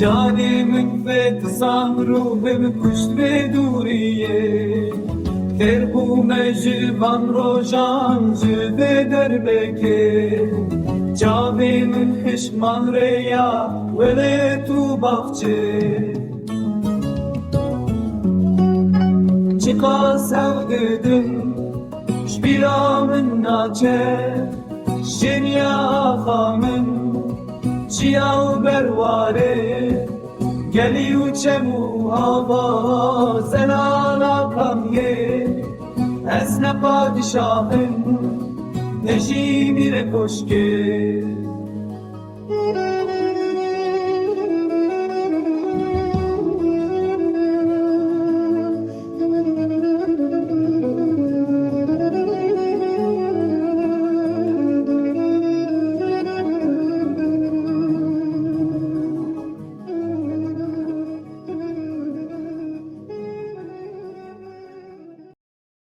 Canimin fetzan ruhim kuşt ve duriye Terbu mecban rojan jide derbeke Cavimin hişman reya vele tu bahçe Çıka sevgidim şbiramın naçe Şenya hamın Ciyav bervare Geliyu çemu hava Zelala kamye Esne padişahın Neşimire koşke